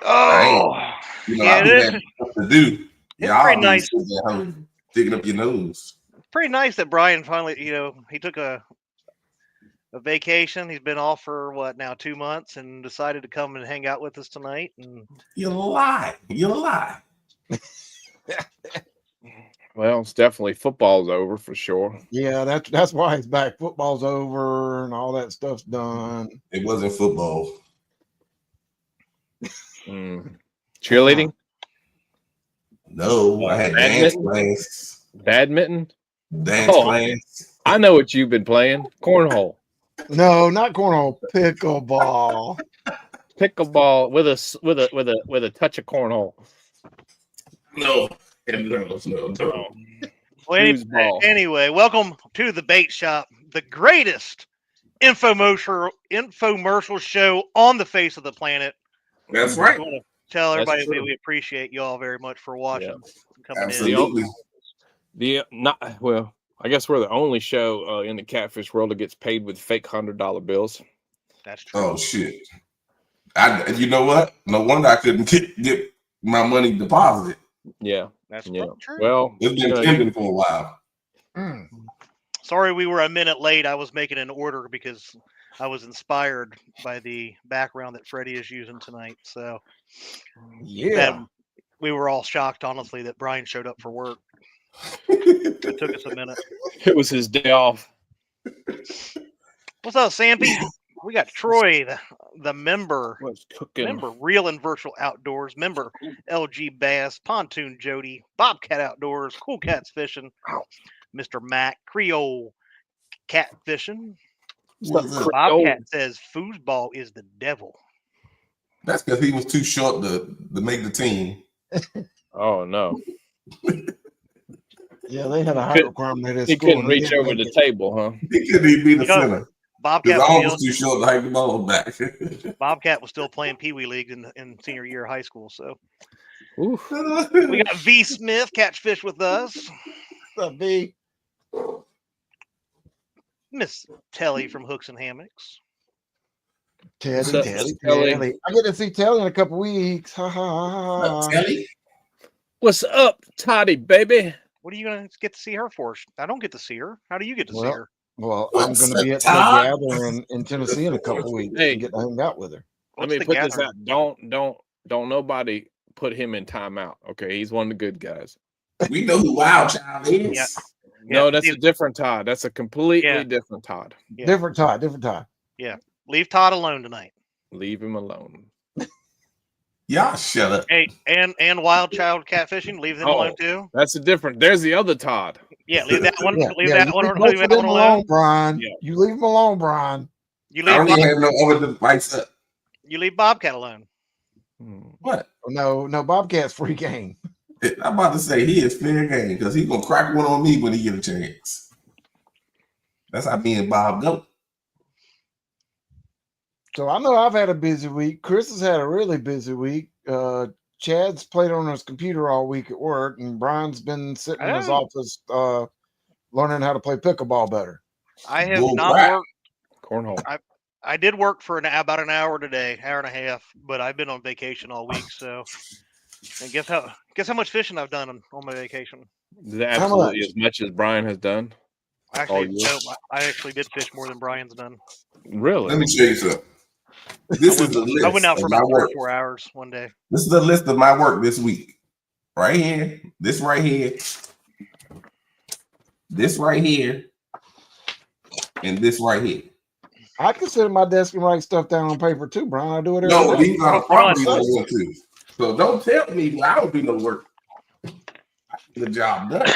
Oh, I yeah, be having stuff to do. it's pretty Y'all be nice. sitting at home digging up your nose. Pretty nice that Brian finally, he took a vacation. He's been off for what now 2 months, and decided to come and hang out with us tonight. And You lie. You lie. Well, it's definitely football's over for sure. Yeah, that's why he's back. Football's over and all that stuff's done. It wasn't football. Cheerleading? No, I had dance class. Badminton? Dance class. I know what you've been playing. Cornhole. No, not cornhole. Pickleball. Pickleball with a touch of cornhole. No. well, anyway, welcome to the Bait Shop, the greatest infomercial show on the face of the planet. That's right. I want to tell everybody that we appreciate you all very much for watching. Coming Absolutely. I guess we're the only show in the catfish world that gets paid with fake $100 bills. That's true. Oh shit! You know what? No wonder I couldn't get my money deposited. Yeah, that's true. Well, it's been pending for a while. Sorry, we were a minute late. I was making an order because I was inspired by the background that Freddie is using tonight. So, yeah, we were all shocked, honestly, that Brian showed up for work. It took us a minute. It was his day off. What's up, Sampy? We got Troy, the member. What's cooking? Member Real and Virtual Outdoors. Member LG Bass, Pontoon Jody, Bobcat Outdoors, Cool Cats Fishing, Mr. Mac, Creole Cat Fishing. Bobcat says foosball is the devil. That's because he was too short to make the team. Oh no. Yeah, they had a height requirement at He school. couldn't reach over the table, huh? He couldn't even be the center. Bobcat was too short to hike the ball back. Bobcat was still playing Pee Wee League in senior year of high school. So we got V Smith catch fish with us. What's up, V? Miss Telly from Hooks and Hammocks. Telly. I get to see Telly in a couple weeks. Ha ha ha. Telly? What's up, Toddy, baby? What are you gonna get to see her for? I don't get to see her. How do you get to see her? Well, I'm going to be at the gathering in Tennessee in a couple weeks. Hey, get to hang out with her. Let me put this out. Don't nobody put him in timeout. Okay, he's one of the good guys. We know who Wild Child is. Yeah. No, that's a different Todd. That's a completely different Todd. Yeah. Different Todd. Yeah. Leave Todd alone tonight. Leave him alone. Y'all shut up. Hey, and Wild Child Catfishing, leave them alone too. That's a different. There's the other Todd. Yeah, leave that one. Leave that one. Leave that one alone, Brian. Yeah. You leave him alone, Brian. You leave. I don't even have no other device up. You leave Bobcat alone. What? No, Bobcat's free game. I'm about to say he is fair game because he's gonna crack one on me when he get a chance. That's how me and Bob go. So I know I've had a busy week. Chris has had a really busy week. Chad's played on his computer all week at work, and Brian's been sitting in his office learning how to play pickleball better. I have not worked cornhole. I did work for about an hour today, hour and a half, but I've been on vacation all week. So, and guess how much fishing I've done on my vacation? Absolutely as much as Brian has done. Actually, no, I actually did fish more than Brian's done. Really? Let me show you something. This is the list. I went out for about 3 or 4 hours one day. This is the list of my work this week. Right here. This right here. This right here. And this right here. I consider my desk and write stuff down on paper too, Brian. I do it every No, day. these are property too. So don't tell me I don't do no work. I get the job done.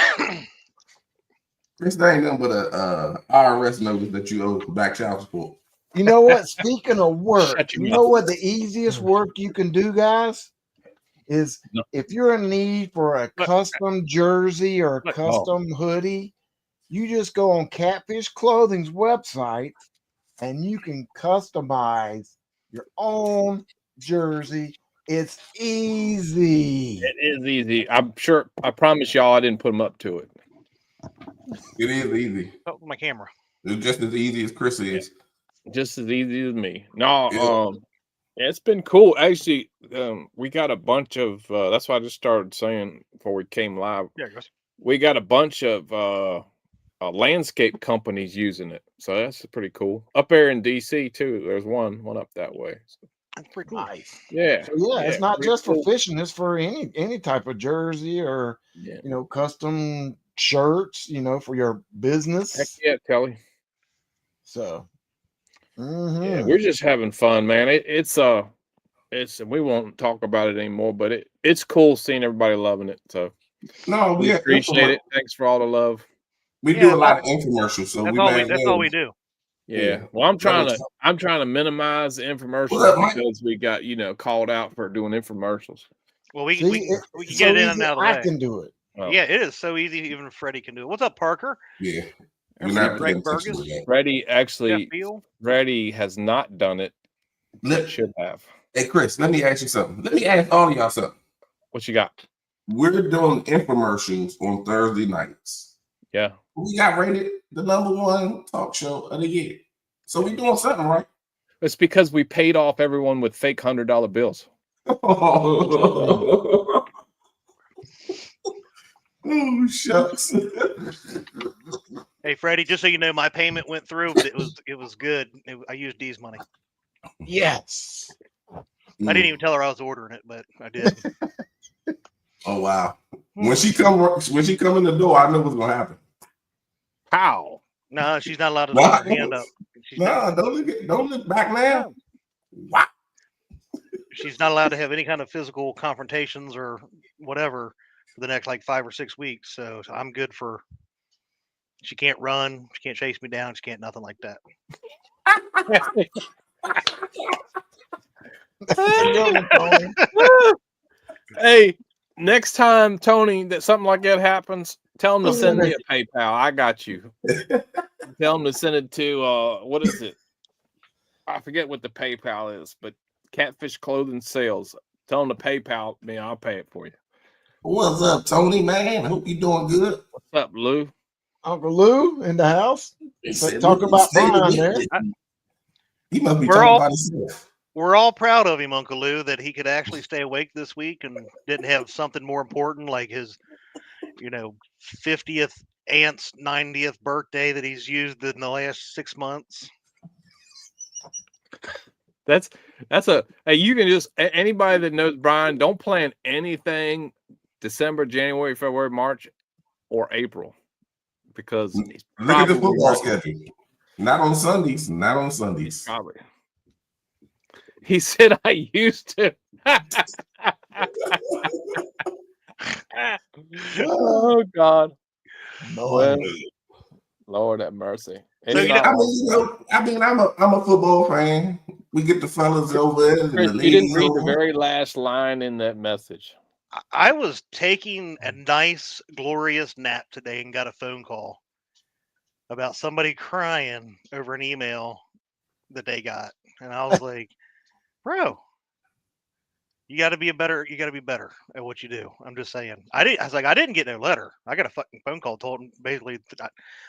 This ain't nothing but a IRS notice that you owe back child support. You know what? Speaking of work, you know what the easiest work you can do, guys, is if you're in need for a custom jersey or a custom hoodie, you just go on Catfish Clothing's website and you can customize your own jersey. It's easy. It is easy. I'm sure. I promise y'all I didn't put them up to it. It is easy. Oh, my camera. It's just as easy as Chris is. Just as easy as me. No, Yeah, it's been cool. Actually, we got a bunch of that's why I just started saying before we came live. Yeah, guys. We got a bunch of landscape companies using it. So that's pretty cool. Up there in DC too. There's one up that way. So, That's pretty cool. Nice. yeah. So yeah, it's not pretty just cool. for fishing, it's for any type of jersey or Yeah. custom shirts, for your Heck business. yeah, Kelly. So Yeah, we're just having fun, man. It's we won't talk about it anymore, but it's cool seeing everybody loving it. So No, we appreciate it. Thanks for all the love. We do a lot of infomercials, so that's all we do. Yeah. Well, I'm trying to minimize the infomercials because we got called out for doing infomercials. Well, we can get it in and out of the way. I can do it. Oh. Yeah, it is so easy. Even Freddie can do it. What's up, Parker? Yeah. Freddie has not done it. Should have. Hey, Chris, let me ask you something. Let me ask all of y'all something. What you got? We're doing infomercials on Thursday nights. Yeah. We got rated the #1 talk show of the year. So we doing something right. It's because we paid off everyone with fake $100 bills. Oh, shucks. Hey, Freddie, just so you know, my payment went through, but it was good. I used Dee's money. Yes. I didn't even tell her I was ordering it, but I did. Oh wow! When she come in the door, I know what's gonna happen. How? No, she's not allowed to put her hand up. Don't look back now. Wow. She's not allowed to have any kind of physical confrontations or whatever for the next 5 or 6 weeks. So I'm good for. She can't run. She can't chase me down. She can't nothing like that. Hey, next time, Tony, that something like that happens, tell him to send me a PayPal. I got you. Tell him to send it to what is it? I forget what the PayPal is, but Catfish Clothing Sales. Tell him to PayPal me. I'll pay it for you. What's up, Tony? Man, hope you're doing good. What's up, Lou? Uncle Lou in the house. Talk about Brian there. He must be talking about himself. We're all proud of him, Uncle Lou, that he could actually stay awake this week and didn't have something more important like his, 50th aunt's 90th birthday that he's used in the last 6 months. That's hey, you can just anybody that knows Brian, don't plan anything December, January, February, March, or April because he's look at the football schedule. Not on Sundays. Probably. He said I used to. Oh God. Lord have mercy. So, I'm a football fan. We get the fellas over there. Chris, you didn't read the very last line in that message. I was taking a nice, glorious nap today and got a phone call about somebody crying over an email that they got. And I was like, bro, you got to be better at what you do. I'm just saying. I didn't get no letter. I got a fucking phone call told them basically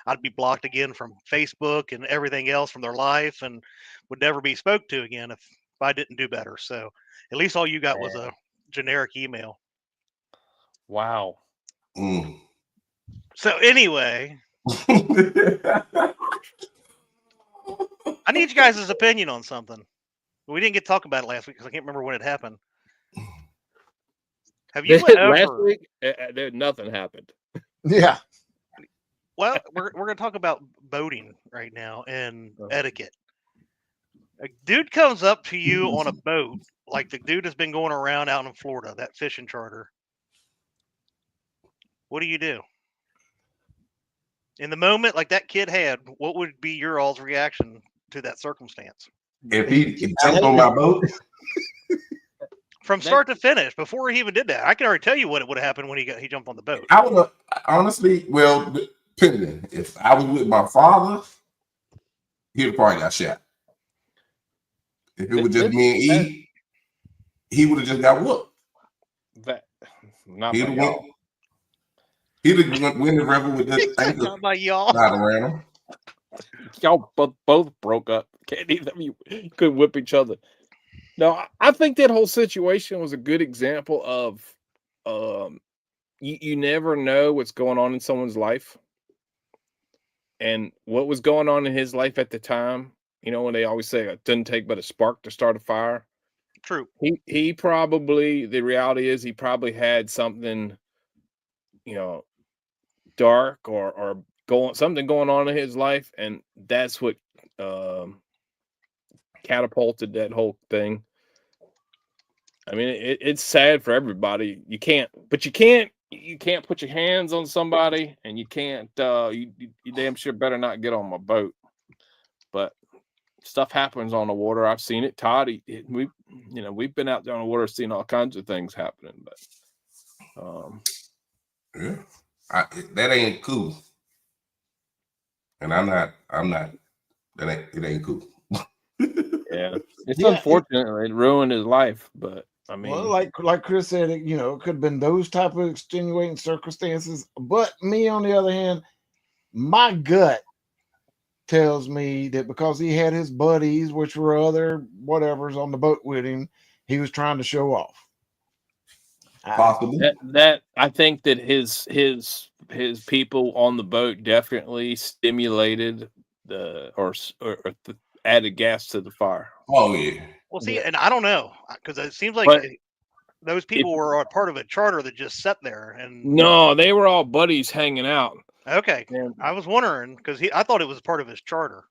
I'd be blocked again from Facebook and everything else from their life and would never be spoke to again if I didn't do better. So at least all you got was a generic email. Wow. Mm. So anyway, I need you guys' opinion on something. We didn't get to talk about it last week because I can't remember when it happened. Have you last week? Nothing happened. Yeah. Well, we're going to talk about boating right now and etiquette. A dude comes up to you on a boat, like the dude has been going around out in Florida, that fishing charter. What do you do? In the moment, like that kid had, what would be your all's reaction to that circumstance? If he jumped on my boat? From start to finish, before he even did that, I can already tell you what would have happened when he jumped on the boat. I would honestly, depending. If I was with my father, he'd probably got shot. If it was just me and E, he would have just got whooped. He'd have went the river with this anchor not by y'all. not around him. Y'all both broke up. Can't either of you could whip each other. No, I think that whole situation was a good example of you never know what's going on in someone's life. And what was going on in his life at the time, when they always say it doesn't take but a spark to start a fire. True. He probably, the reality is he probably had something, dark or something going on in his life, and that's what catapulted that whole thing. I mean, it's sad for everybody. You can't put your hands on somebody, and you can't. You damn sure better not get on my boat. But stuff happens on the water. I've seen it. Todd, we've been out there on the water, seen all kinds of things happening. But yeah, that ain't cool. And I'm not. It ain't cool. Yeah, it's unfortunate. It ruined his life, but I mean, well, like Chris said, it could have been those type of extenuating circumstances. But me, on the other hand, my gut tells me that because he had his buddies, which were other whatevers on the boat with him, he was trying to show off. Possible. That I think that his people on the boat definitely stimulated added gas to the fire. Oh yeah. Well, see, and I don't know, because it seems like those people were a part of a charter that just sat there. And no, they were all buddies hanging out. Okay, I was wondering because I thought it was part of his charter.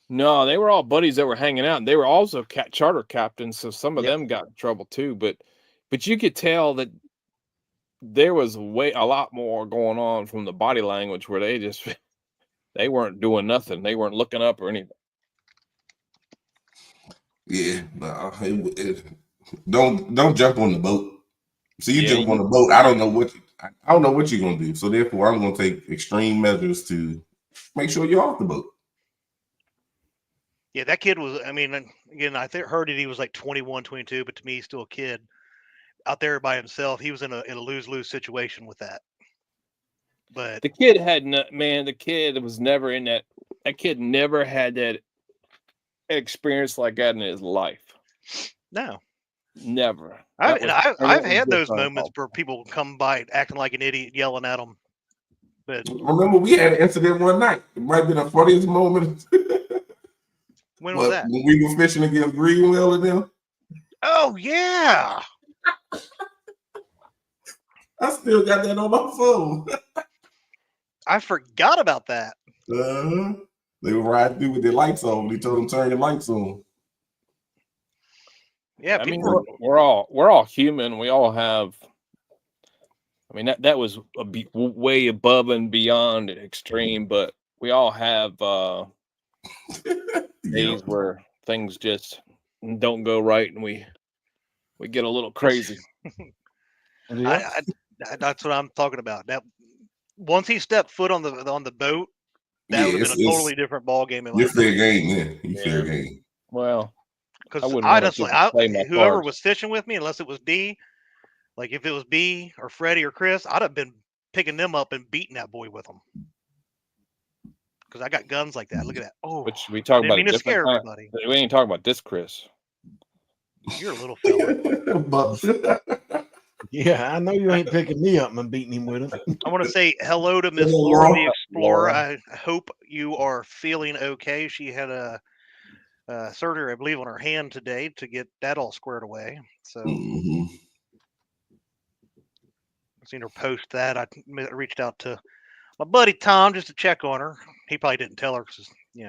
No, they were all buddies that were hanging out. And they were also charter captains, so some of them got in trouble too. But you could tell that there was a lot more going on from the body language where they weren't doing nothing. They weren't looking up or anything. Yeah, don't jump on the boat. So you jump on the boat. I don't know what you're gonna do. So therefore, I'm gonna take extreme measures to make sure you're off the boat. Yeah, that kid was. I mean, again, I heard that he was like 21, 22, but to me, he's still a kid out there by himself. He was in a lose-lose situation with that. But the kid the kid was never in that. That kid never had that experience like that in his life. No, never. I've had those moments where people come by acting like an idiot, yelling at them. But remember, we had an incident one night. It might be the funniest moment. When was that? When we were fishing against Greenwell and them. Oh yeah. I still got that on my phone. I forgot about that. They were riding through with their lights on. They told them turn your lights on. Yeah, I mean, we're all human. We all have. I mean, that was way above and beyond extreme, but we all have days where things just don't go right, and we get a little crazy. That's what I'm talking about. That once he stepped foot on the boat, that would have been a totally different ball game. You're fair game, man. You fair game. Well, because honestly, whoever was fishing with me, unless it was D, like if it was B or Freddie or Chris, I'd have been picking them up and beating that boy with them. Because I got guns like that. Look at that. Oh, which we talk about. To scare everybody. We ain't talking about this, Chris. You're a little fella. Yeah, I know you ain't picking me up and beating him with it. I want to say hello to Miss Laura the Explorer. I hope you are feeling okay. She had a surgery, I believe, on her hand today to get that all squared away. So I've seen her post that. I reached out to my buddy Tom just to check on her. He probably didn't tell her because he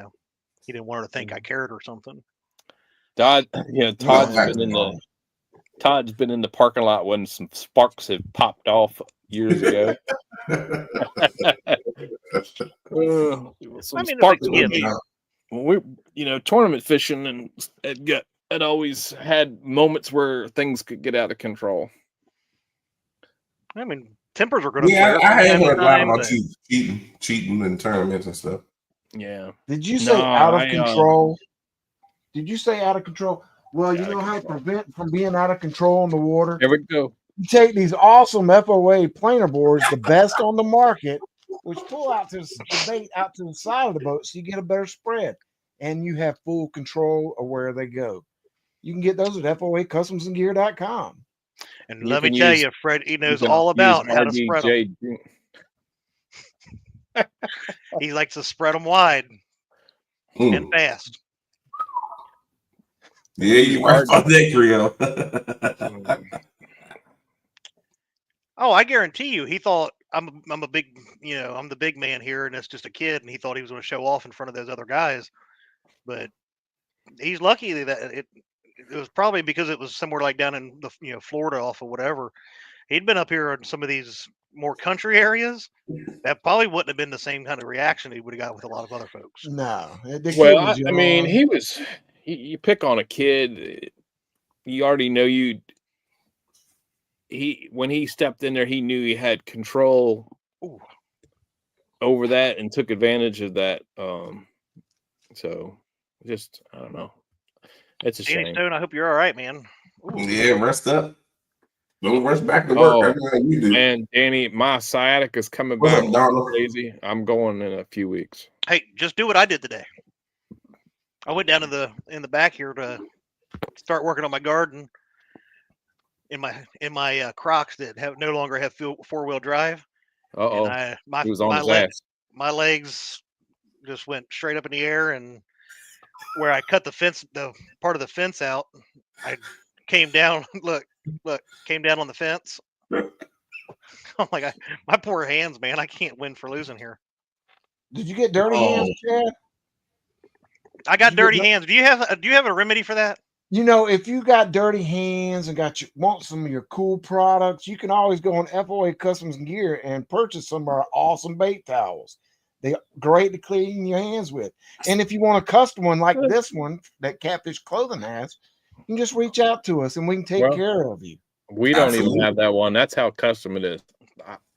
didn't want her to think I cared or something. Todd's been in the parking lot when some sparks have popped off years ago. Sparks we tournament fishing, and it always had moments where things could get out of control. I mean, tempers are going to. Yeah, I had heard a lot about cheating in tournaments and stuff. Yeah. Did you say out of control? Did you say out of control? Well, you know how to prevent from being out of control on the water? There we go. You take these awesome FOA planer boards, the best on the market, which pull out to the bait out to the side of the boat so you get a better spread. And you have full control of where they go. You can get those at FOACustomsandgear.com. And You let me can tell use- you, Fred, he You knows can all use about how to spread them. RDJ. He likes to spread them wide and fast. Yeah, you right on that, Creole. Oh, I guarantee you, he thought I'm a big, I'm the big man here, and it's just a kid, and he thought he was going to show off in front of those other guys. But he's lucky that it was probably because it was somewhere like down in the Florida off of whatever. He'd been up here in some of these more country areas. That probably wouldn't have been the same kind of reaction he would have got with a lot of other folks. No. The Well, kid was I mean, young. you pick on a kid, you already know when he stepped in there, he knew he had control over that and took advantage of that. So just, I don't know. It's a Danny shame. Stone, I hope you're all right, man. Ooh. Yeah, rest up. Don't rush back to work. That's how you do. Man, Danny, my sciatica is coming What's back up, Donald? crazy. I'm going in a few weeks. Hey, just do what I did today. I went down in the back here to start working on my garden in my Crocs that no longer have 4-wheel drive. Uh-oh. And He was on his ass. my legs just went straight up in the air, and where I cut the part of the fence out, I came down. Look, came down on the fence. I'm like, my poor hands, man. I can't win for losing here. Did you get dirty hands, Chad? I got dirty hands. Do you have a remedy for that? If you got dirty hands and want some of your cool products, you can always go on FOA Customs and Gear and purchase some of our awesome bait towels. They're great to clean your hands with. And if you want a custom one like this one that Catfish Clothing has, you can just reach out to us and we can take care of you. We don't even have that one. That's how custom it is.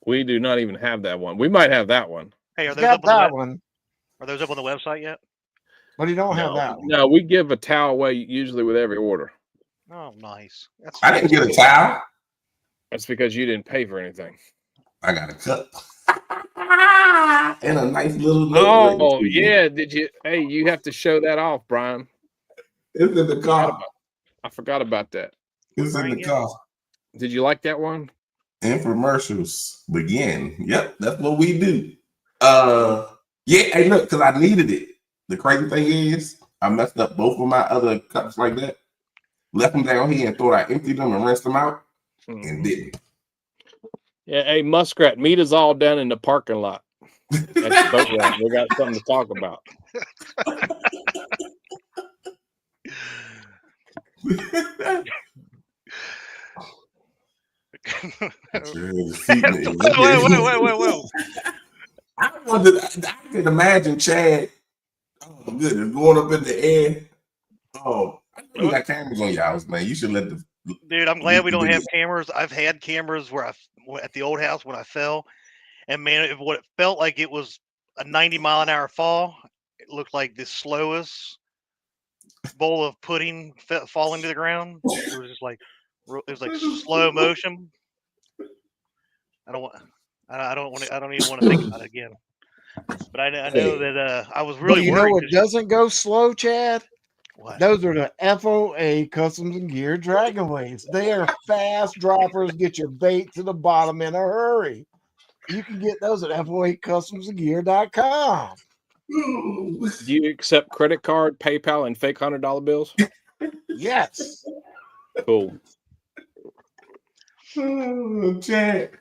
We do not even have that one. We might have that one. Hey, are those got up on that the one? Are those up on the website yet? But you don't have that one. No, we give a towel away usually with every order. Oh, nice. I didn't get a towel. That's because you didn't pay for anything. I got a cup. And a nice little note. Oh, yeah. Did you? Hey, you have to show that off, Brian. It's in the car. I forgot about that. It's in the car. Did you like that one? Infomercials begin. Yep, that's what we do. Yeah, hey, look, because I needed it. The crazy thing is, I messed up both of my other cups like that. Left them down here and thought I emptied them and rinsed them out, and didn't. Yeah, hey, Muskrat, meet us all down in the parking lot. That's the boat ride. We got something to talk about. Whoa. I can imagine Chad. Oh, goodness, going up in the air. Oh, you got cameras on your house, man. You should let the. Dude, I'm glad we don't have cameras. I've had cameras where at the old house when I fell, and man, what it felt like it was a 90-mile-an-hour fall. It looked like the slowest bowl of pudding falling to the ground. It was just like slow motion. I don't even want to think about it again. But I know that I was really worried. What doesn't go slow, Chad? What? Those are the FOA Customs and Gear Dragonways. They are fast droppers. Get your bait to the bottom in a hurry. You can get those at FOACustomsandgear.com. Do you accept credit card, PayPal, and fake $100 bills? Yes. Cool. Oh, Chad.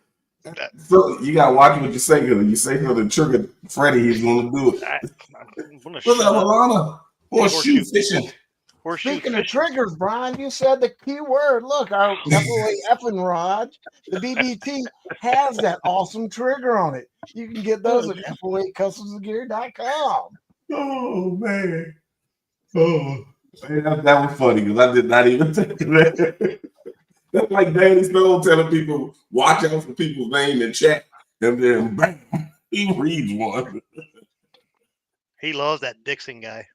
So you gotta watch what you say, because you say for the trigger Freddie, he's gonna do it. What's up, Alana? Horseshoe fishing. Speaking of triggers, Brian, you said the key word. Look, our FOA effing rod, the BBT, has that awesome trigger on it. You can get those at FOACustomsandgear.com. Oh, man. Oh, man, that was funny because I did not even think of that. That's like Danny Stone telling people, watch out for people's name in chat. And then, bam, he reads one. He loves that Dixon guy.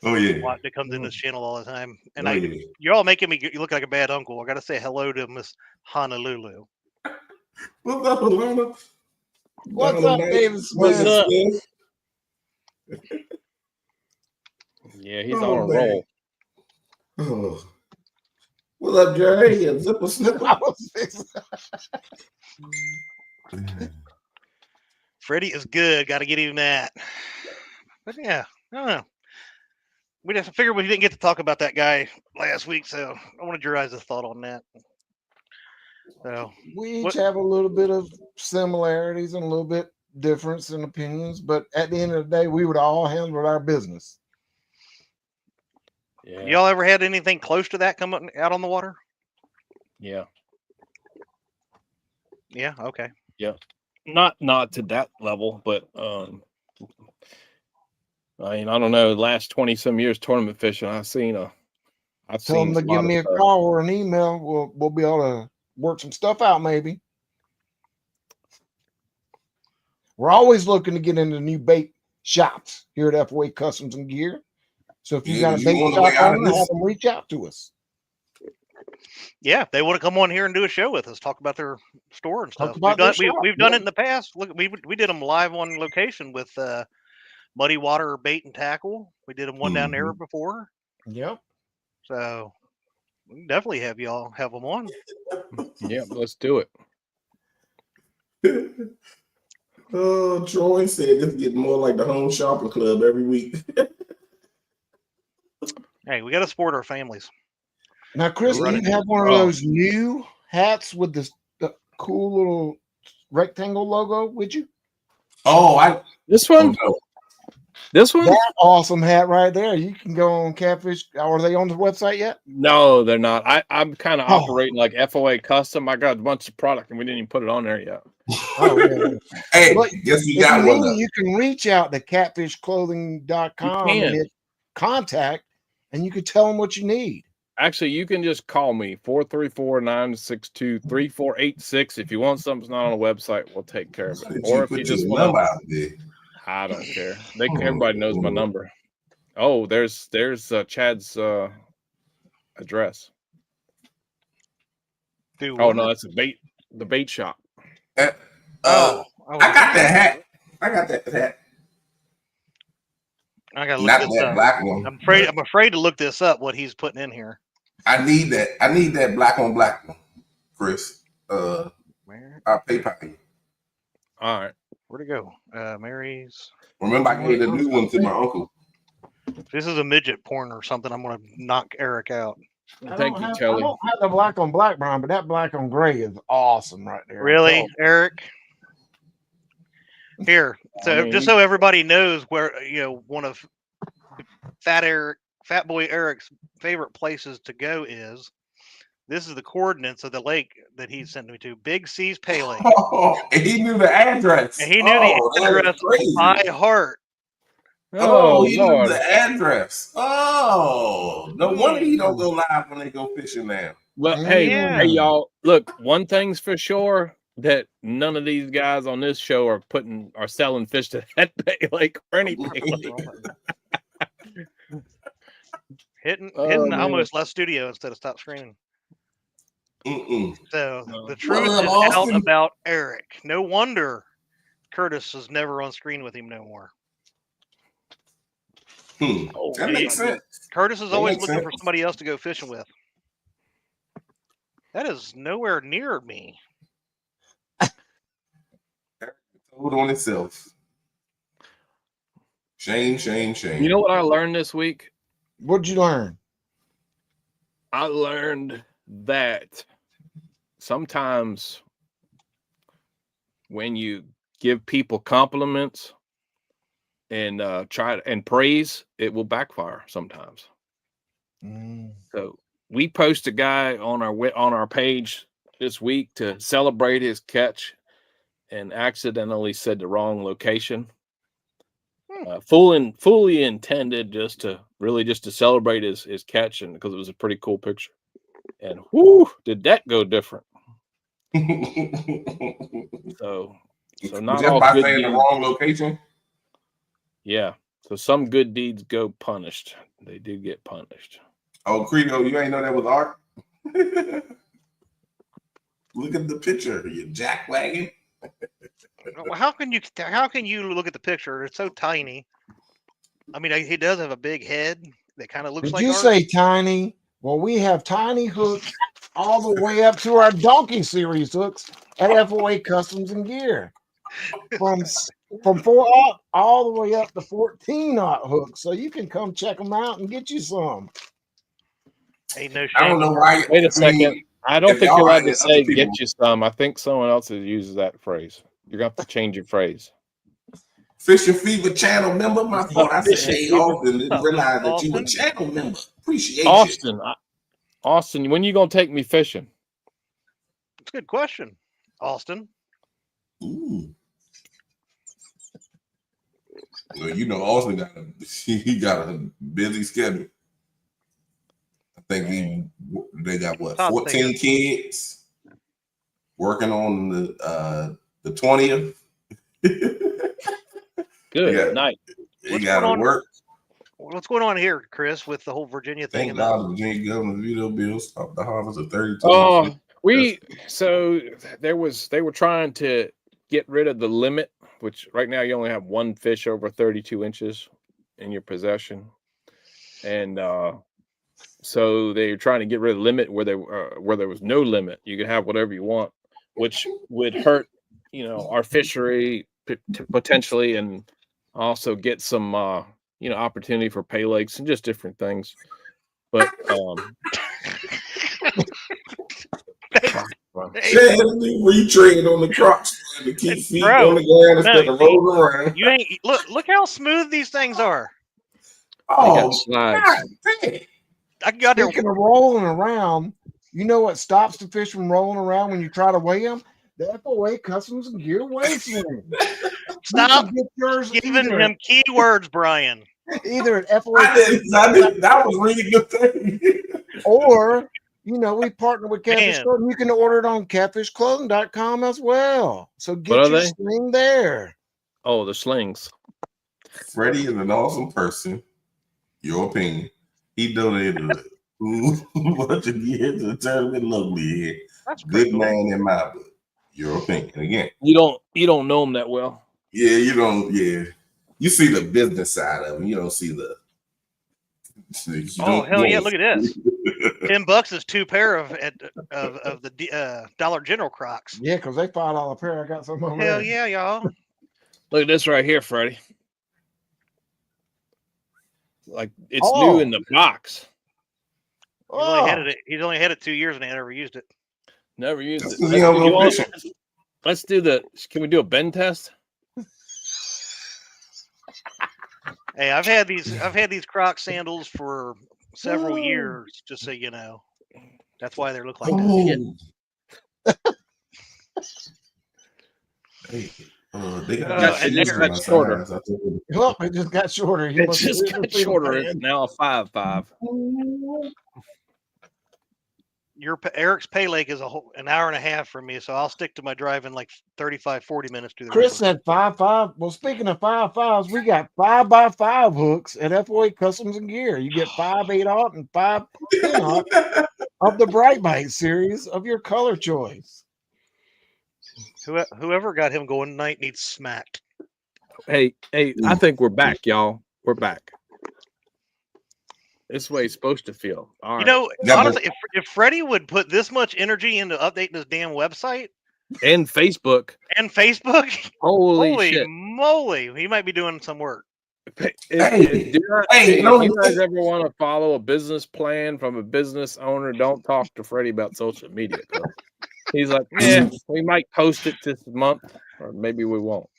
Oh, yeah. That comes in this channel all the time. And yeah. You're all making me look like a bad uncle. I got to say hello to Miss Honolulu. What's up, Alana? What's up, David Smith? What's up? Yeah, he's on a roll. Oh. What's up, Jerry? A zipper snipper. Freddie is good. Got to get him that. But yeah, I don't know. We just figured we didn't get to talk about that guy last week, so I wanted your guys' thought on that. So we each have a little bit of similarities and a little bit difference in opinions, but at the end of the day, we would all handle our business. Yeah. Y'all ever had anything close to that come out on the water? Yeah. Yeah. Okay. Yeah. Not to that level, but I mean, I don't know. Last 20 some years tournament fishing, I've Tell them to give me a call or an email. We'll be able to work some stuff out. Maybe we're always looking to get into new bait shops here at FOA Customs and Gear. So if you got a bait shop owner, have them reach out to us. Yeah, if they want to come on here and do a show with us, talk about their store and stuff. We've done it in the past. Look, we did them live on location with Muddy Water Bait and Tackle. We did them one down there before. Yep. So we can definitely have y'all have them on. Yeah, let's do it. Oh, Troy said this is getting more like the home shopping club every week. Hey, we got to support our families. Now, Chris, do you have one of those new hats with the cool little rectangle logo with you? Oh, this one? Oh, no. This one? That awesome hat right there. You can go on Catfish. Are they on the website yet? No, they're not. I'm kind of operating like FOA Custom. I got a bunch of product and we didn't even put it on there yet. Oh, yeah. Hey, guess you got one. You can reach out to catfishclothing.com and hit contact, and you can tell them what you need. Actually, you can just call me 434-962-3486. If you want something that's not on a website, we'll take care of it. Or if you just want to, I don't care. Everybody knows my number. Oh, there's Chad's address. Oh no, that's the bait shop. I got that hat. I got that hat. I gotta look this up. Black one. I'm afraid to look this up. What he's putting in here. I need that. I need that black on black one, Chris. I'll PayPal you. All right. Where'd it go? Mary's. Remember, I gave the new one to my uncle. If this is a midget porn or something, I'm gonna knock Eric out. Thank you, Charlie. I don't have the black on black, Brian, but that black on gray is awesome right there. Really, Eric? Here, so just so everybody knows where one of Fat Boy Eric's favorite places to go is. This is the coordinates of the lake that he sent me to. Big C's Pay Lake. Oh, and he knew the address. And he knew the address by heart. Oh, he knew the address. Oh, no wonder he don't go live when they go fishing now. Well, hey, y'all. Look, one thing's for sure that none of these guys on this show are selling fish to that Pay Lake or anything. Hitting almost left studio instead of stop screening. So the truth is out about Eric. No wonder Curtis is never on screen with him no more. That makes sense. Curtis is always looking for somebody else to go fishing with. That is nowhere near me. Told on itself. Shame. You know what I learned this week? What'd you learn? I learned that sometimes when you give people compliments and praise, it will backfire sometimes. So we post a guy on our page this week to celebrate his catch and accidentally said the wrong location. Fully intended just to celebrate his catch, and because it was a pretty cool picture. And whoo, did that go different? so not just all by good saying deeds. the wrong location. Yeah, so some good deeds go punished. They do get punished. Oh, Credo, you ain't know that was art. Look at the picture, you jackwagon. How can you look at the picture? It's so tiny. I mean, he does have a big head that kind of looks like. Did you say tiny? Well, we have tiny hooks all the way up to our Donkey Series hooks at FOA Customs and Gear. From 4/0 all the way up to 14/0 hooks. So you can come check them out and get you some. Ain't no shame. I don't know why. Wait a second. I don't think you're allowed to say people, "get you some." I think someone else uses that phrase. You're gonna have to change your phrase. Fishing Fever channel member, my fault. I said, hey, Austin, didn't realize that you were Austin? channel member. Appreciate Austin, Austin, when you gonna take me fishing? It's a good question, Austin. you. Ooh. Well, you know, Austin got a busy schedule. I think they got what, 14 kids working on the 20th. Good night. You got to work. What's going on here, Chris, with the whole Virginia thing? Thank God the Virginia governor's veto bill stopped the harvest of 32. Oh, they were trying to get rid of the limit, which right now you only have one fish over 32 inches in your possession, and so they're trying to get rid of the limit where there was no limit. You could have whatever you want, which would hurt, our fishery potentially, and also get some opportunity for pay lakes and just different things. But retread on the crocs to keep feet on the ground instead of rolling around. You ain't look how smooth these things are. Oh, slides. I got there. Speaking of rolling around, you know what stops the fish from rolling around when you try to weigh them? The FOA Customs and Gear weigh sling. Stop giving them keywords, Brian. Either at FOA that was really good thing. Or we partner with Catfish Clothing. You can order it on catfishclothing.com as well. So get your sling there. Oh, the slings. Freddie is an awesome person. Your opinion. He donated a bunch of years to the tournament locally. That's good cool. man in my book. Your opinion. Again. You don't know him that well. Yeah, you don't. Yeah. You see the business side of him. You don't see the. Hell yeah! Look at this. $10 is 2 pair of the Dollar General Crocs. Yeah, because they $5 a pair. I got some over there. Hell yeah, y'all! Look at this right here, Freddie. Like it's new in the box. He's only had it 2 years and he never used it. Never used it. Let's do can we do a bend test? Hey, I've had these Croc sandals for several years, just so you know. That's why they look like that. Hey, they got shorter. Well, it just got shorter. It just got shorter. It's now a 5.5. Eric's Pay Lake is an hour and a half for me, so I'll stick to my driving like 35-40 minutes to the Chris said 5.5. Well, speaking of 5.5s, we got 5x5 hooks at FOA Customs and Gear. You get 5 8/0 and 5 10/0 of the Bright Bite series of your color choice. Whoever got him going tonight needs smacked. Hey, I think we're back, y'all. We're back. This way it's supposed to feel. All right. Honestly, if Freddie would put this much energy into updating his damn website and Facebook, holy shit. moly, he might be doing some work. If you guys ever want to follow a business plan from a business owner, don't talk to Freddie about social media. He's like, we might post it this month, or maybe we won't.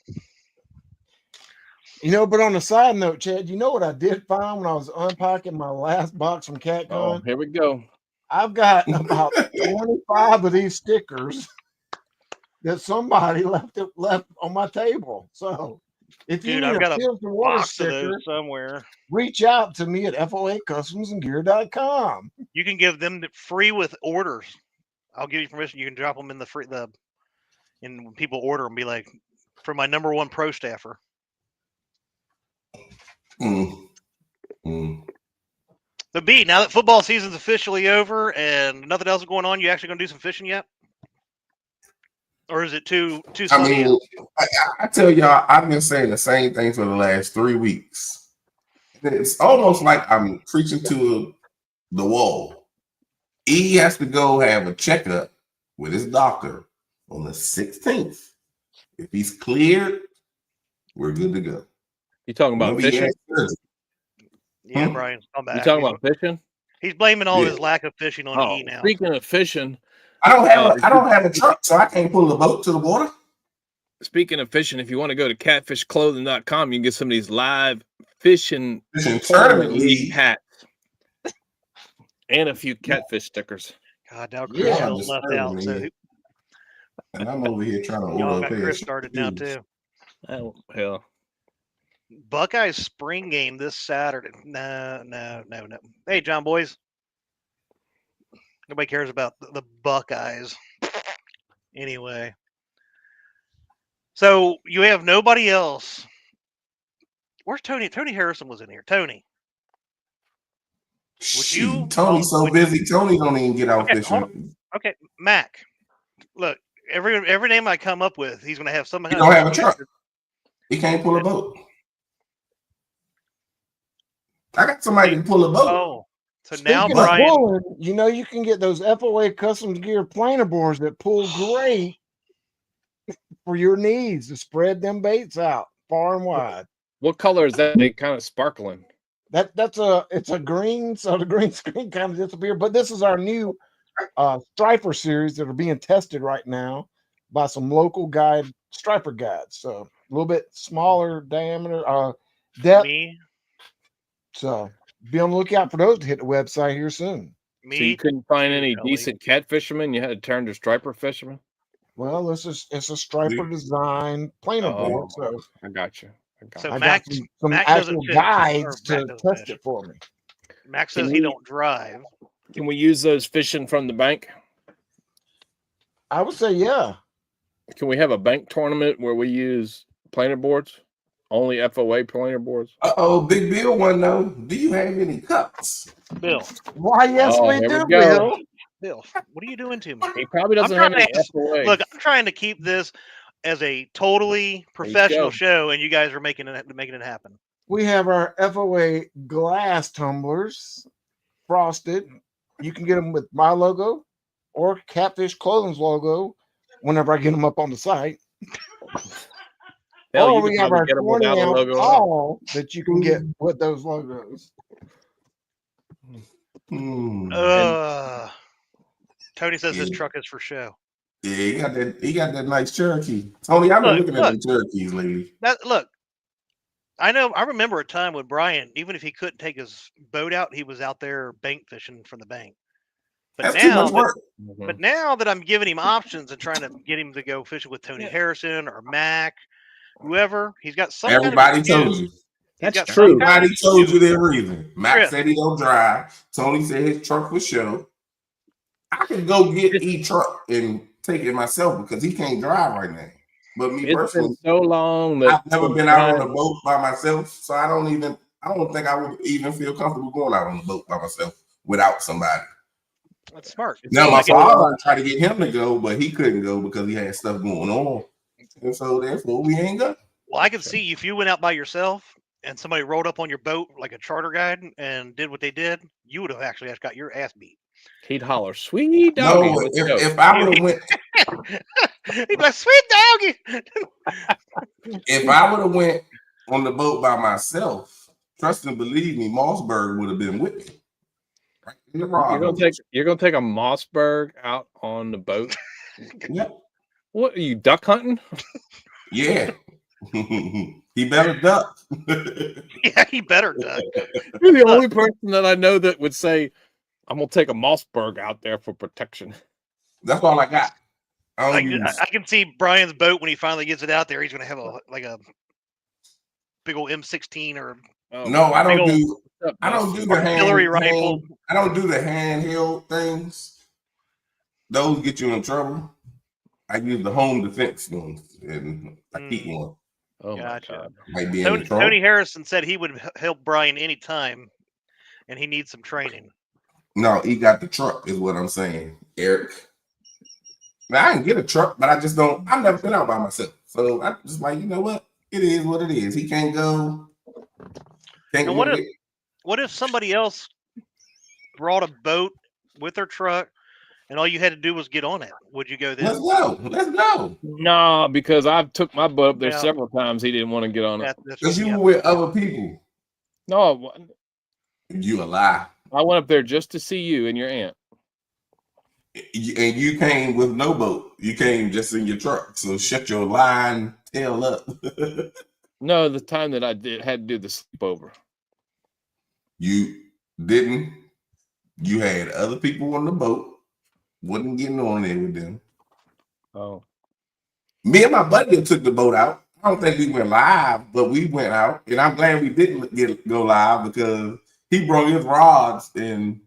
But on a side note, Chad, you know what I did find when I was unpacking my last box from CatCon? Oh, here we go. I've got about 25 of these stickers that somebody left on my table. So if you need I've got a water box sticker of those somewhere, reach out to me at FOACustomsandGear.com. You can give them free with orders. I'll give you permission. You can drop them in and when people order them, be like, for my number 1 pro staffer. But B, now that football season's officially over and nothing else is going on, you actually gonna do some fishing yet? Or is it too sunny? I tell y'all, I've been saying the same thing for the last 3 weeks. It's almost like I'm preaching to the wall. E has to go have a checkup with his doctor on the 16th. If he's cleared, we're good to go. You talking about Remember, he fishing? had surgery. Yeah, Hmm? Brian's come back. You talking about fishing? He's blaming all Yeah. his lack of fishing on E now. Speaking of fishing, I don't have a truck, so I can't pull the boat to the water. Speaking of fishing, if you want to go to catfishclothing.com, you can get some of these live fishing Tournament league league. hats and a few catfish stickers. God, now Chris Yeah, feels left out. So And I'm over here trying to y'all order a got pair Chris of started now shoes. too. Oh hell! Buckeyes spring game this Saturday. No. Hey, John boys. Nobody cares about the Buckeyes. Anyway. So you have nobody else. Where's Tony? Tony Harrison was in here. Tony. Shoot, Tony's so busy. Tony don't even get out fishing. Okay, Mac. Look, every name I come up with, he's going to have some. He don't have a truck. He can't pull a boat. I got somebody to pull a boat. Oh, so Speaking now of Brian. pulling, you know, you can get those FOA Customs gear planer boards that pull great for your needs to spread them baits out far and wide. What color is that? They kind of sparkling. It's a green, so the green screen kind of disappeared. But this is our new striper series that are being tested right now by some local striper guides. So a little bit smaller diameter, depth. So be on the lookout for those to hit the website here soon. So you couldn't find any decent cat fishermen? You had to turn to striper fishermen? Well, it's a striper design planer board. So I got you. So I Mac, got some Mac actual doesn't fish, guides or to Mac doesn't test fish. it for me. Mac says he don't drive. Can we use those fishing from the bank? I would say, yeah. Can we have a bank tournament where we use planer boards? Only FOA planer boards? Big Bill one though. Do you have any cups? Bill. Why, yes, we here do, we go. Bill, what are you doing to me? He probably doesn't have any FOA. Look, I'm trying to keep this as a totally professional show, and you guys are making it happen. We have our FOA glass tumblers, frosted. You can get them with my logo or Catfish Clothing's logo whenever I get them up on the site. Hell, or you we could have our probably get 'em without a 20-ounce logo. tall that you can get with those logos. Tony says his truck is for show. Yeah, he got that nice Cherokee. Tony, I've been looking at them Cherokees lately. I know. I remember a time when Brian, even if he couldn't take his boat out, he was out there bank fishing from the bank. But That's too much work. But now that I'm giving him options and trying to get him to go fishing with Tony Harrison or Mac, whoever, he's got some. Everybody told you. That's true. Everybody told you their reason. Mac said he don't drive. Tony said his truck was show. I can go get E truck and take it myself because he can't drive right now. But me personally, been so long that I've never been out on a boat by myself, so I don't think I would even feel comfortable going out on the boat by myself without somebody. That's smart. Now my father tried to get him to go, but he couldn't go because he had stuff going on, and so therefore we ain't go. Well, I could see if you went out by yourself and somebody rolled up on your boat like a charter guide and did what they did, you would have actually got your ass beat. He'd holler, "Sweet doggy!" No, if I would have went, he'd be like, "Sweet doggy." If I would have went on the boat by myself, trust and believe me, Mossberg would have been with me. Right in the You're gonna take a Mossberg out on the boat? Yeah. What are you, duck hunting? Yeah. He better duck. Yeah, he better duck. You're the only person that I know that would say, "I'm gonna take a Mossberg out there for protection." That's all I got. I can see Brian's boat when he finally gets it out there. He's gonna have a big old M16 or no. I don't do the artillery rifle. I don't do the handheld things. Those get you in trouble. I use the home defense ones, and I keep one. Oh gotcha. Might be in trouble. Tony Harrison said he would help Brian anytime, and he needs some training. No, he got the truck, is what I'm saying, Eric. Now I can get a truck, but I just don't. I've never been out by myself, so I'm just like, you know what? It is what it is. He can't go. What if somebody else brought a boat with their truck, and all you had to do was get on it. Would you go then? Let's go. Let's go. No, because I took my butt up there Yeah. several times. He didn't want to get on it. Because you were with other people. No, I wasn't. You a lie. I went up there just to see you and your aunt. And you came with no boat. You came just in your truck. So shut your lying tail up. No, the time that I had to do the sleepover. You didn't. You had other people on the boat. Wasn't getting on there with them. Oh. Me and my buddy took the boat out. I don't think we went live, but we went out. And I'm glad we didn't go live because he brought his rods and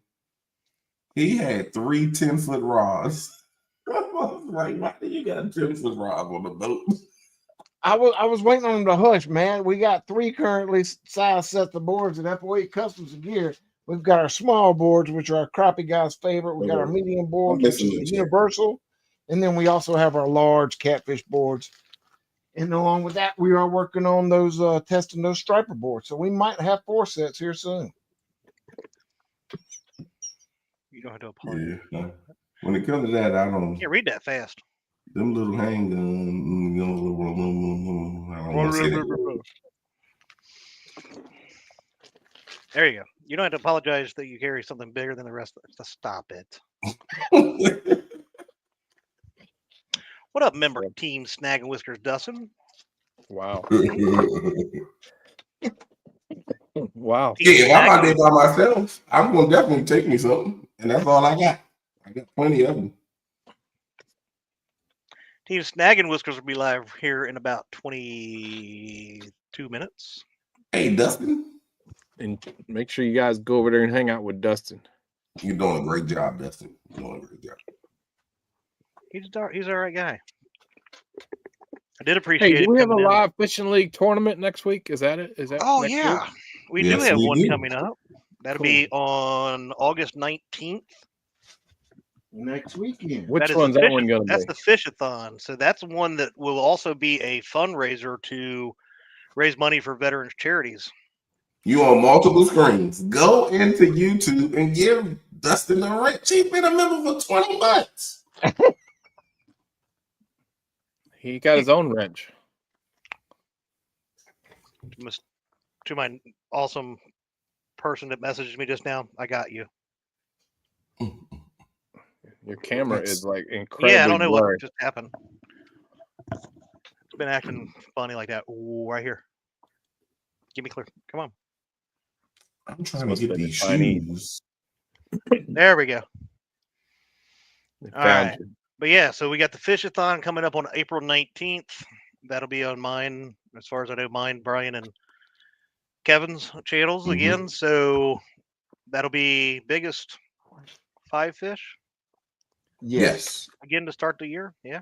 he had 3 10-foot rods. I was like, why do you got a 10-foot rod on the boat? I was waiting on them to hush, man. We got 3 currently size sets of boards at FOA Customs and Gear. We've got our small boards, which are our crappie guys' favorite. We got our medium boards, which is universal. And then we also have our large catfish boards. And along with that, we are working on those testing those striper boards. So we might have 4 sets here soon. You don't have to apologize. Yeah. When it comes to that, I don't. Yeah, read that fast. Them little handguns. I don't want to say that. There you go. You don't have to apologize that you carry something bigger than the rest of us. Just stop it. What up, member team Snag and Whiskers Dustin? Wow. Wow. Yeah, if I'm out there by myself, I'm going to definitely take me something. And that's all I got. I got plenty of them. Team Snag and Whiskers will be live here in about 22 minutes. Hey, Dustin. And make sure you guys go over there and hang out with Dustin. You're doing a great job, Dustin. You're doing a great job. He's all right guy. I did appreciate Hey, it. do we have a coming in. live fishing league tournament next week? Is that it? Is that? Oh next yeah, week? we Yes, do have we one do. coming up. That'll Cool. be on August 19th. Next weekend. Which That is one's the that one going to That's be? the Fishathon. So that's one that will also be a fundraiser to raise money for veterans charities. You on multiple screens. Go into YouTube and give Dustin a wrench. He's been a member for 20 months. He got his own wrench. To my awesome person that messaged me just now, I got you. Your camera is like incredibly Yeah, I don't know blurry. what just happened. It's been acting funny like that. Ooh, right here. Give me clear. Come on. I'm trying to get these Chinese. shoes. There we go. They All found right. you. But yeah, so we got the Fishathon coming up on April 19th. That'll be on mine, as far as I know, mine, Brian, and Kevin's channels again. So that'll be biggest 5 fish Yes. again to start the year. Yeah.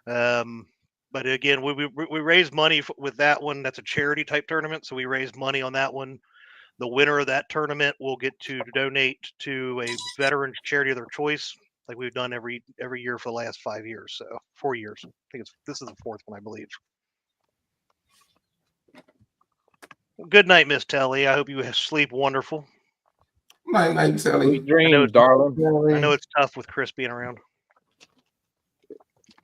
But again, we raise money with that one. That's a charity type tournament, so we raise money on that one. The winner of that tournament will get to donate to a veterans charity of their choice, like we've done every year for the last 5 years. So 4 years. I think this is the 4th one, I believe. Well, good night, Miss Telly. I hope you sleep wonderful. Night, Sally. Sweet dreams, darling. I know it's tough with Chris being around.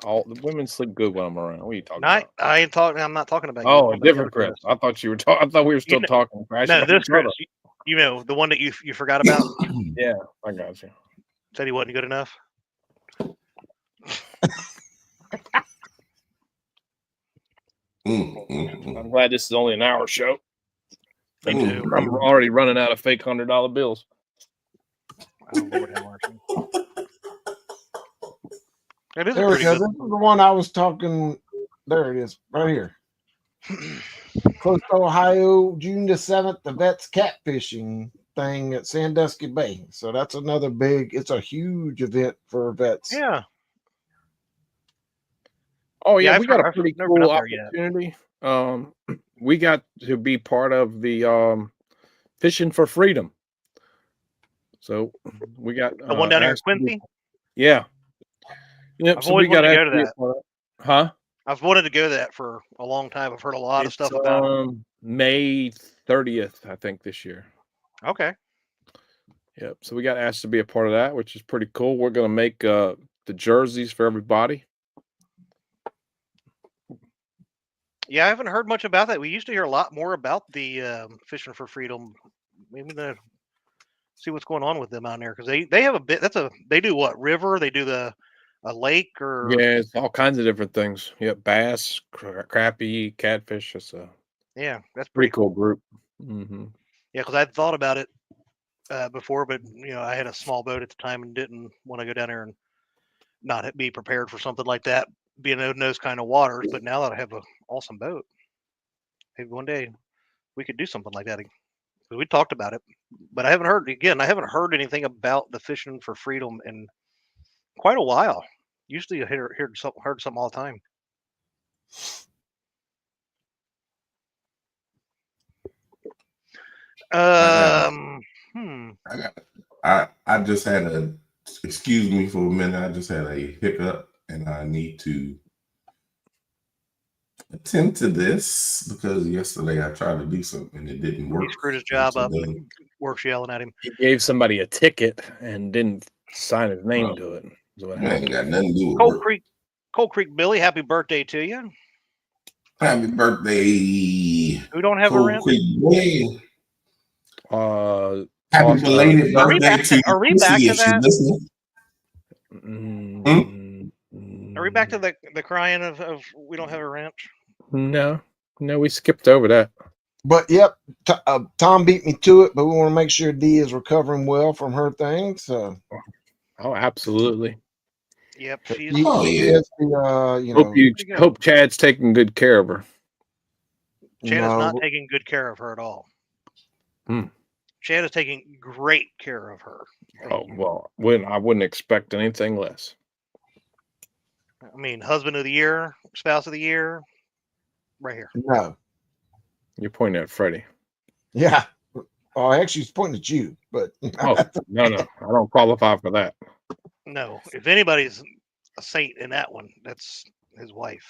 All the women sleep good when I'm around. What are you talking I about? ain't talking. I'm not talking about. Oh, you. a different Chris. I thought you were talking. I thought we were still talking. No, this Chris. You know the one that you forgot about. Yeah, I got you. Said he wasn't good enough. I'm glad this is only an hour show. Me too. I'm already running out of fake $100 bills. Oh, Lord have mercy. That is There we pretty go. good. This is the one I was talking. There it is, right here. Close to Ohio, June the 7th, the Vets catfishing thing at Sandusky Bay. So that's another big, it's a huge event for vets. Yeah. Oh yeah, Yeah, we got a I've pretty never been cool up there yet. opportunity. We got to be part of the Fishing for Freedom. So we got The one down here in asked to be- Quincy. Yeah. Yep. I've So always we got wanted to asked go to be a that. part of- Huh? I've wanted to go to that for a long time. I've heard a lot of It's, stuff about it. May 30th, I think, this year. Okay. Yep. So we got asked to be a part of that, which is pretty cool. We're going to make the jerseys for everybody. Yeah, I haven't heard much about that. We used to hear a lot more about the Fishing for Freedom. Maybe see what's going on with them out there, because they have a bit. They do what, river? They do a lake, or Yeah, it's all kinds of different things. Yep, bass, crappie, catfish. It's a that's pretty cool group. Mm-hmm. Yeah, because I'd thought about it before, but I had a small boat at the time and didn't want to go down there and not be prepared for something like that, being in those kind of waters. But now that I have an awesome boat, maybe one day we could do something like that. We talked about it, but I haven't heard anything about the Fishing for Freedom in quite a while. Usually I heard something all the time. I just had excuse me for a minute. I just had a hiccup, and I need to attend to this because yesterday I tried to do something and it didn't work. He screwed his job up. Works yelling at him. He gave somebody a ticket and didn't sign his name to it. I ain't got nothing to do with Cold Creek Billy, happy birthday to you. Happy birthday. Who don't have a rent? Happy belated birthday to Are we back to that? Are we back to the crying of we don't have a ranch? No, we skipped over that. But yep, Tom beat me to it. But we want to make sure Dee is recovering well from her thing. So, absolutely. Yep, Hope Chad's taking good care of her. Chad is not taking good care of her at all. Chad is taking great care of her. Well, I wouldn't expect anything less. I mean, husband of the year, spouse of the year, right here. No. You're pointing at Freddie. Yeah. Oh, actually, he's pointing at you, but no, I don't qualify for that. No, if anybody's a saint in that one, that's his wife.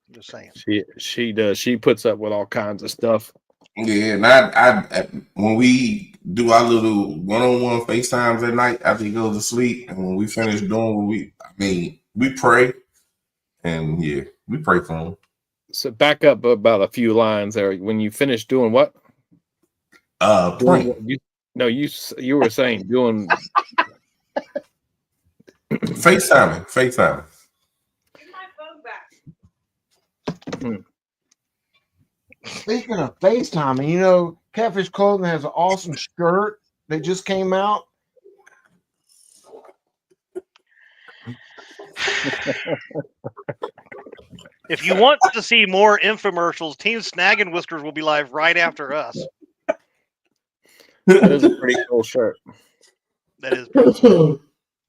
I'm just saying. She does. She puts up with all kinds of stuff. Yeah, and I when we do our little one-on-one FaceTimes at night after he goes to sleep, and when we finish doing we pray, and we pray for him. So back up about a few lines there. When you finish doing what? Praying. You were saying doing FaceTiming. Give my phone back. Speaking of FaceTiming, Catfish Clothing has an awesome shirt that just came out. If you want to see more infomercials, Team Snag and Whiskers will be live right after us. That is a pretty cool shirt. That is pretty cool.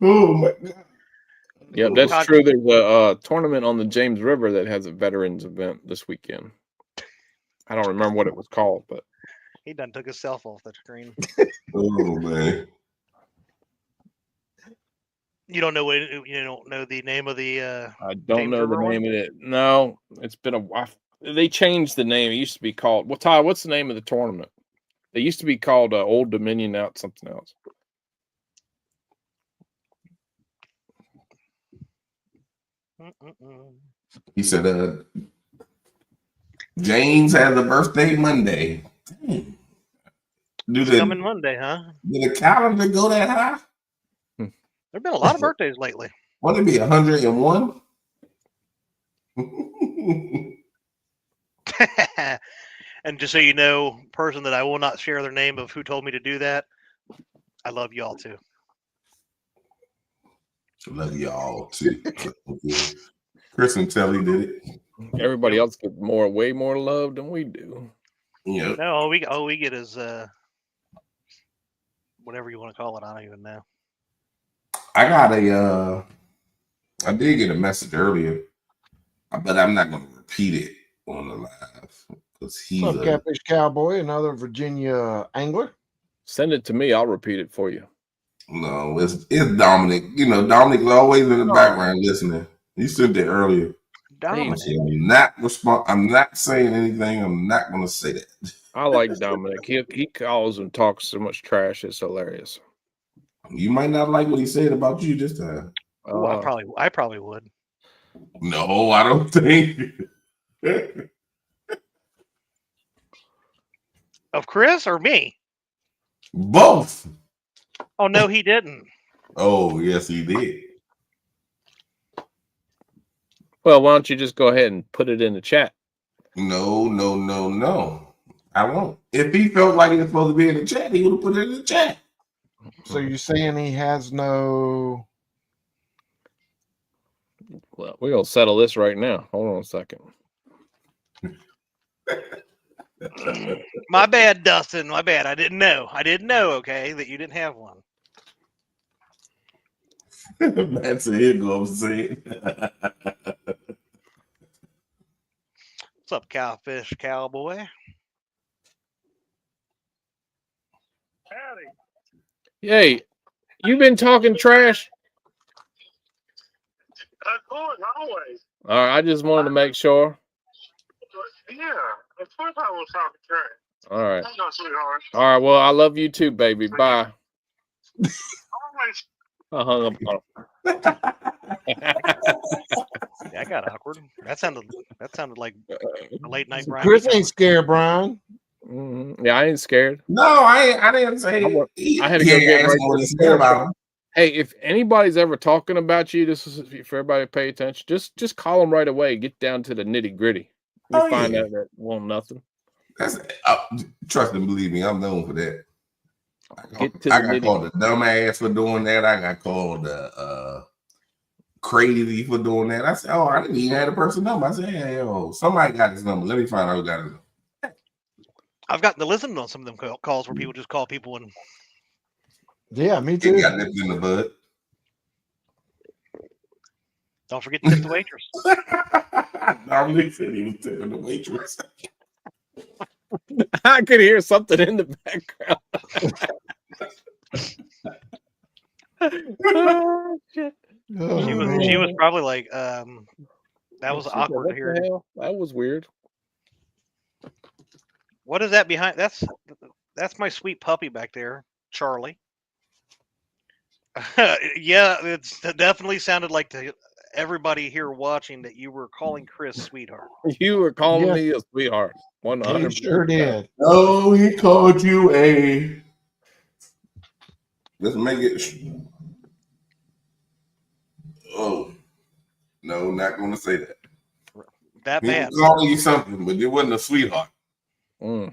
Oh my God. Yeah, that's true. There's a tournament on the James River that has a veterans event this weekend. I don't remember what it was called, but he done took himself off the screen. Oh man. You don't know the name of the I don't know the name of it. No, it's been a while. They changed the name. It used to be called Ty, what's the name of the tournament? It used to be called Old Dominion, now it's something else. He said James has a birthday Monday. Coming Monday, huh? Did the calendar go that high? There've been a lot of birthdays lately. Want to be 101? And just so you know, person that I will not share their name of who told me to do that, I love y'all too. Love y'all too. Chris and Telly did it. Everybody else gets way more love than we do. Yeah. No, all we get is whatever you want to call it. I don't even know. I did get a message earlier, but I'm not going to repeat it on the live because he's a Catfish Cowboy, another Virginia angler. Send it to me. I'll repeat it for you. No, it's Dominic. Dominic is always in the background listening. He said that earlier. Dominic. I'm not saying anything. I'm not going to say that. I like Dominic. He calls and talks so much trash. It's hilarious. You might not like what he said about you this time. Oh, I probably would. No, I don't think. Of Chris or me? Both. Oh no, he didn't. Oh, yes, he did. Well, why don't you just go ahead and put it in the chat? No. I won't. If he felt like he was supposed to be in the chat, he would have put it in the chat. So you're saying he has no? Well, we're gonna settle this right now. Hold on a second. My bad, Dustin. My bad. I didn't know. Okay, that you didn't have one. That's a hit go say. What's up, Cowfish Cowboy? Howdy. Hey, you been talking trash? Of course, always. All right, I just wanted to make sure. Yeah, of course I was talking trash. All right. Hang on, sweetheart. All right. Well, I love you too, baby. Bye. Always. I hung up on Yeah, I got awkward. That sounded like a late night Brian. Chris ain't scared, Brian. Yeah, I ain't scared. No, I didn't say. I had to go get right to the store. Hey, if anybody's ever talking about you, this is for everybody to pay attention. Just call them right away. Get down to the nitty gritty. You find out that won't nothing. That's trust and believe me, I'm known for that. I got called a dumbass for doing that. I got called crazy for doing that. I said, I didn't even have the person number. I said, hey, somebody got his number. Let me find out who got his number. I've gotten to listen on some of them calls where people just call people and. Yeah, me too. He got nipped in the bud. Don't forget to tip the waitress. Dominic said he was tipping the waitress. I could hear something in the background. Oh, shit. She was probably like, that was awkward to hear. That was weird. What is that behind? That's my sweet puppy back there, Charlie. Yeah, it definitely sounded like to everybody here watching that you were calling Chris sweetheart. You were calling me a sweetheart. 100%. He sure did. Oh, he called you a. Let's make it. Oh, no, not going to say that. That he bad. was calling you something, but it wasn't a sweetheart. Damn.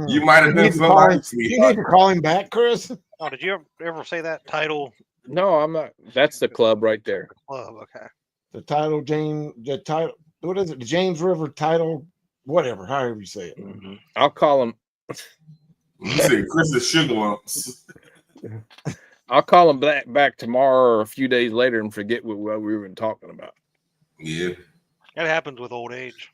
You might have been somebody's sweetheart. You need to call him back, Chris. Oh, did you ever say that title? No, I'm not. That's the club right there. Club, okay. The title, what is it? The James River title, whatever, however you say it. Mm-hmm. I'll call him. You said Chris's sugar lumps. I'll call him back tomorrow or a few days later and forget what we were talking about. Yeah. That happens with old age.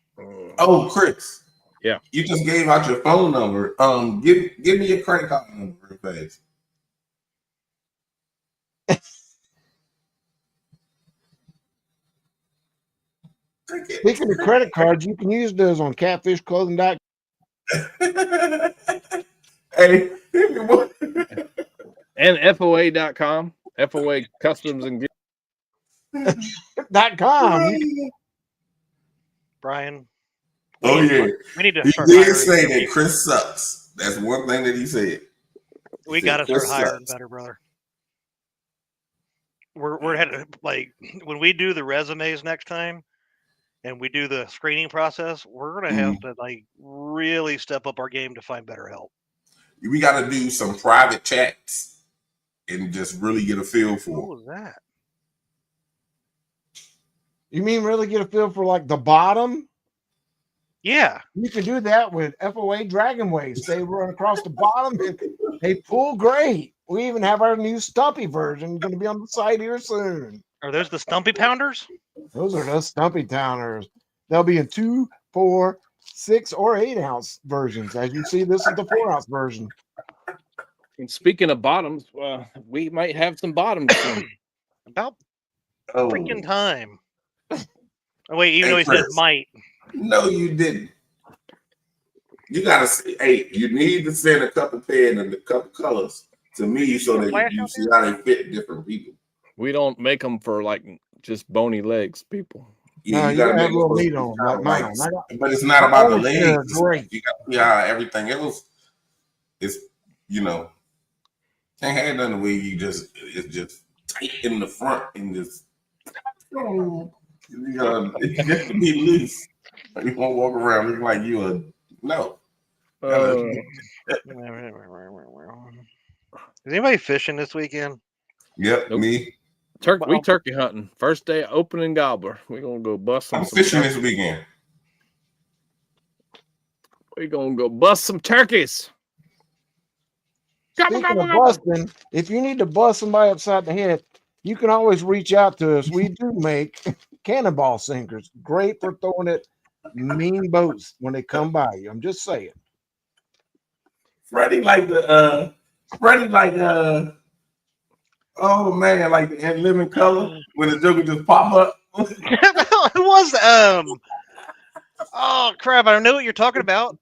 Oh, Chris. Yeah. You just gave out your phone number. Give me your credit card number real fast. Speaking of credit cards, you can use those on catfishclothing.com. Hey, and FOA.com, FOA Customs and .com. Brian. Oh yeah, we need to. He did say that Chris sucks. That's one thing that he said. We got to start hiring better, brother. We're headed, like, when we do the resumes next time and we do the screening process, we're gonna have to like really step up our game to find better help. We got to do some private chats and just really get a feel for. What was that? You mean really get a feel for like the bottom? Yeah. You can do that with FOA Dragon Waves. They run across the bottom and they pull great. We even have our new Stumpy version going to be on the site here soon. Are those the Stumpy Pounders? Those are the Stumpy Towners. They'll be in 2, 4, 6, or 8 ounce versions. As you see, this is the 4 ounce version. And speaking of bottoms, we might have some bottoms soon. About freaking time. Oh, wait, even though he said might. No, you didn't. You gotta say, hey, you need to send a couple pairs and a couple colors to me so that Flash you out see how they fit different people. We don't make them for like just bony legs, people. Yeah, No, you you gotta gotta have make a little it meat on them, like mine. but it's not my about the own pair are legs. great. You gotta see how everything else is, can't have nothing where it's just tight in the front and just you gotta be loose. You won't walk around looking like you a no. Is anybody fishing this weekend? Yep, Nope. me. We turkey hunting. First day opening gobbler. We're gonna go bust some. I'm fishing this weekend. We're gonna go bust some turkeys. Speaking of busting, if you need to bust somebody upside the head, you can always reach out to us. We do make cannonball sinkers, great for throwing at mean boats when they come by you. I'm just saying. Freddie like oh man, like the In Living Color when the Joker just pop up. It was oh crap! I know what you're talking about.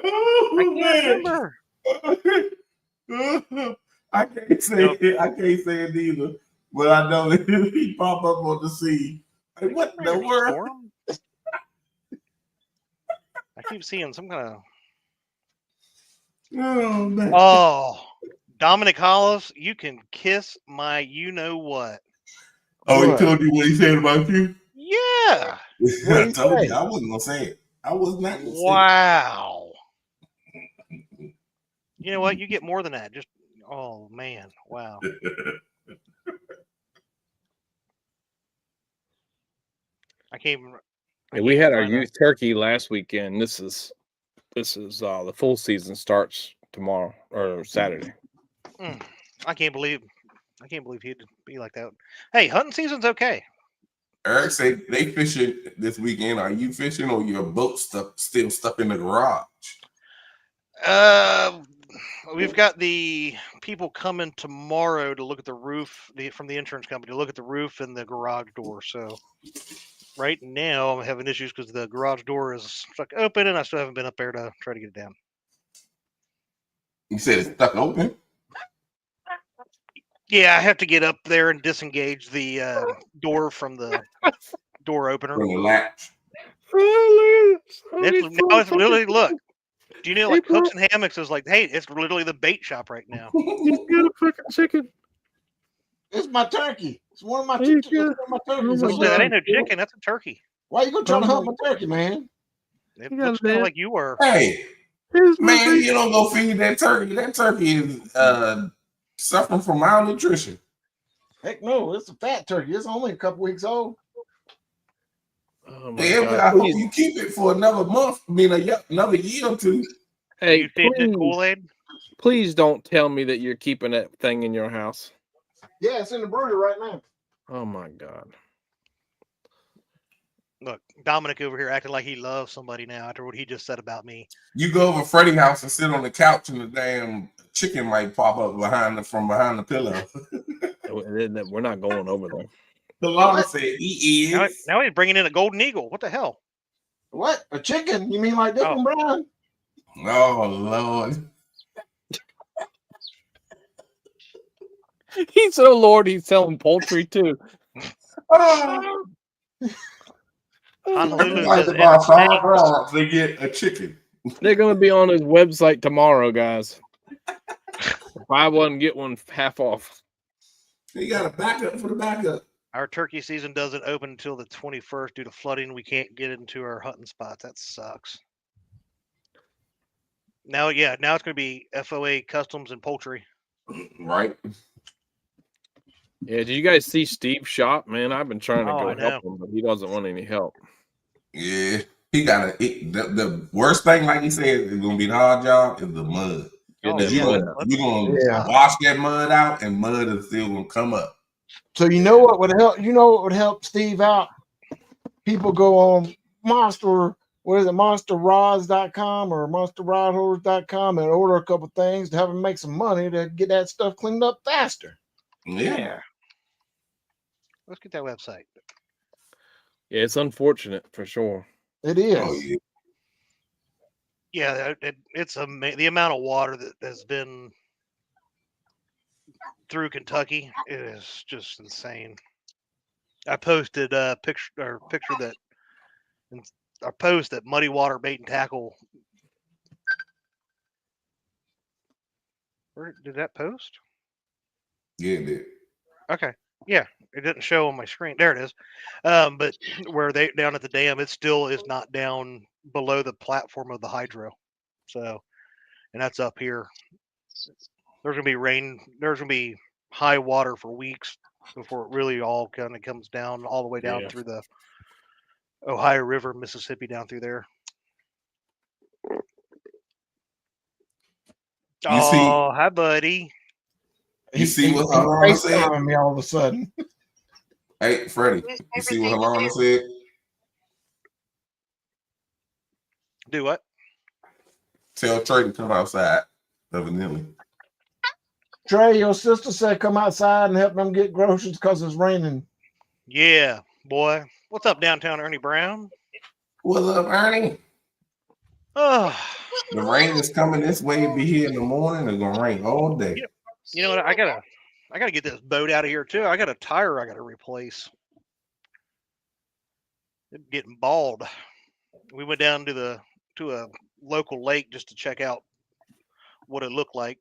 Oh, I can't remember. I can't say it. I can't say it either. But I know that he pop up on the scene. Like, what the world? I keep seeing some kind of. Oh man. Oh, Dominic Hollis, you can kiss my you know what. Oh, he told you what he said about you? Yeah. I told you I wasn't gonna say it. I was not gonna say it. Wow. You know what? You get more than that. Just oh man, wow. I can't even. We had our youth turkey last weekend. This is the full season starts tomorrow or Saturday. I can't believe he'd be like that. Hey, hunting season's okay. Eric said they fishing this weekend. Are you fishing or your boat still stuck in the garage? We've got the people coming tomorrow to look at the roof from the insurance company to look at the roof and the garage door. So right now I'm having issues because the garage door is stuck open and I still haven't been up there to try to get it down. You said it's stuck open? Yeah, I have to get up there and disengage the door from the door opener. From the latch. It's literally, look. Do you know, like hooks and hammocks is like, hey, it's literally the bait shop right now. He's got a fucking chicken. It's my turkey. It's one of my turkeys. That ain't no chicken. That's a turkey. Why you gonna try to hunt my turkey, man? It looks kind of like you were. Hey, man, you don't go feed that turkey. That turkey is suffering from malnutrition. Heck no, it's a fat turkey. It's only a couple weeks old. Oh I hope you keep it for another month. I mean, another year or two. Hey, Kool-Aid? Please don't tell me that you're keeping that thing in your house. Yeah, it's in the brooder right now. Oh my God. Look, Dominic over here acting like he loves somebody now after what he just said about me. You go over Freddie's house and sit on the couch and the damn chicken might pop up from behind the pillow. We're not going over there. The law said he is. Now he's bringing in a golden eagle. What the hell? What? A chicken? You mean like Dick and Brown? Oh, Lord. He said, oh, Lord, he's selling poultry too. Honolulu like about $5 they get a chicken. They're going to be on his website tomorrow, guys. Buy one, get one half off. You got a backup for the backup. Our turkey season doesn't open until the 21st due to flooding. We can't get into our hunting spots. That sucks. Now it's going to be FOA Customs and poultry. Right. Yeah, did you guys see Steve's shop? Man, I've been trying to go help him, but he doesn't want any help. Yeah, he got the worst thing, like he said, is going to be the hard job is the mud. You're going to wash that mud out, and mud is still going to come up. So you know what would help? You know what would help Steve out? People go on monsterrods.com or monsterrodhorse.com and order a couple things to have them make some money to get that stuff cleaned up faster. Yeah. Let's get that website. Yeah, it's unfortunate for sure. It is. Oh, yeah. Yeah, it's the amount of water that has been through Kentucky is just insane. I posted a picture that I post that Muddy Water Bait and Tackle. Where did that post? Yeah, it did. Okay. Yeah, it didn't show on my screen. There it is. But where they down at the dam, it still is not down below the platform of the hydro. So, and that's up here. There's gonna be rain. There's gonna be high water for weeks before it really all kind of comes down all the way down through the Ohio River, Mississippi, down through there. You see, Hi, buddy. You see what Halana said? Me all of a sudden. Hey, Freddie, you see what Halana said? Do what? Tell Trey to come outside, evidently. Trey, your sister said come outside and help them get groceries because it's raining. Yeah, boy. What's up, downtown Ernie Brown? What's up, Ernie? Oh, The rain is coming this way. Be here in the morning. It's gonna rain all day. you know what? I gotta get this boat out of here too. I got a tire I gotta replace. It's getting bald. We went down to a local lake just to check out what it looked like.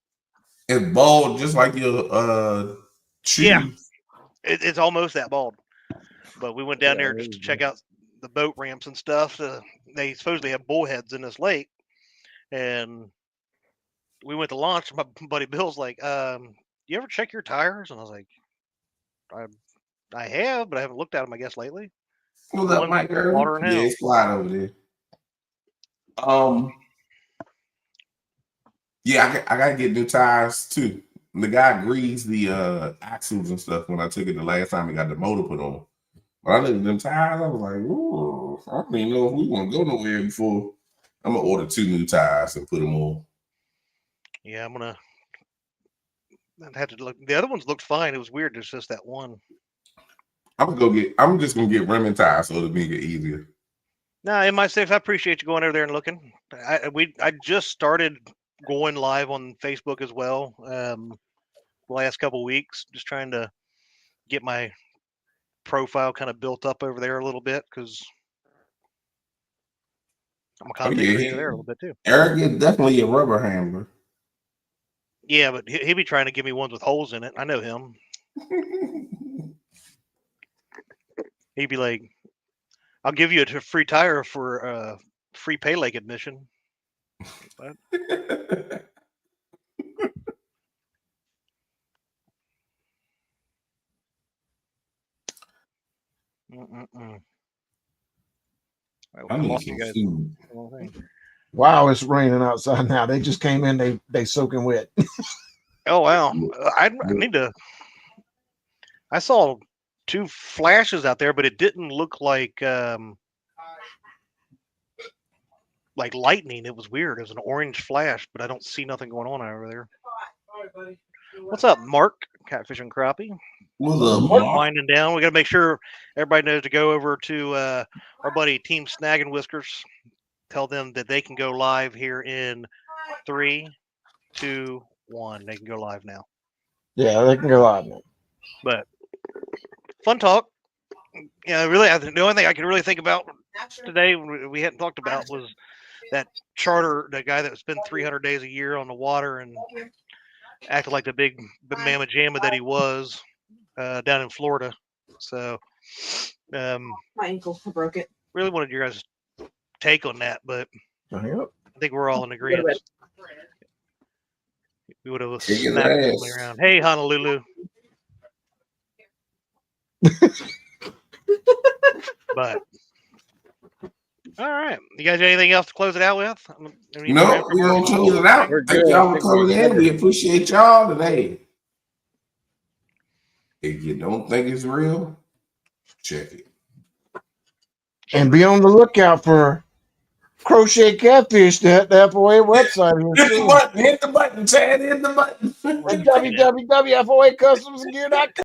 It's bald, just like your shoes. Yeah. It's almost that bald. But we went down there just to check out the boat ramps and stuff. They supposedly have bullheads in this lake, and we went to launch. My buddy Bill's like, "You ever check your tires?" And I was like, "I have, but I haven't looked at them, I guess, lately." What's up, Mike? Water and Yeah, hell. it's flat over there. Yeah, I gotta get new tires too. The guy greased the axles and stuff when I took it the last time he got the motor put on. But I looked at them tires, I was like, "Ooh, I don't even know if we want to go nowhere before." I'm gonna order 2 new tires and put them on. Yeah, I had to look. The other ones looked fine. It was weird. There's just that one. I'm just gonna get rim and tires so it'll make it easier. No, in my safe, I appreciate you going over there and looking. I just started going live on Facebook as well. The last couple weeks, just trying to get my profile kind of built up over there a little bit because I'm a content creator there a little bit too. Eric is definitely a rubber handler. Yeah, but he'll be trying to give me ones with holes in it. I know him. He'd be like, "I'll give you a free tire for a free pay lake admission." But, I need some food. Wow, it's raining outside now. They just came in. They soaking wet. Oh wow! I need to. I saw 2 flashes out there, but it didn't look like lightning. It was weird. It was an orange flash, but I don't see nothing going on over there. What's up, Mark? Catfish and Crappie. What's up, Mark? Winding down. We got to make sure everybody knows to go over to our buddy Team Snag and Whiskers. Tell them that they can go live here in 3, 2, 1. They can go live now. Yeah, they can go live now. But fun talk. Yeah, really. The only thing I can really think about today we hadn't talked about was that charter, the guy that spent 300 days a year on the water and acted like the big mamma jamma that he was down in Florida. So, my ankle, I broke it. Really wanted your guys' take on that, but Yep. I think we're all in agreement. We would have snapped around. Hey, Honolulu. But all right, you guys got anything else to close it out with? No, we're gonna close it out. Thank y'all for coming in. We appreciate y'all today. If you don't think it's real, check it. And be on the lookout for crochet catfish at the FOA website. Hit the button, Chad. Hit the button. www.foacustoms.com.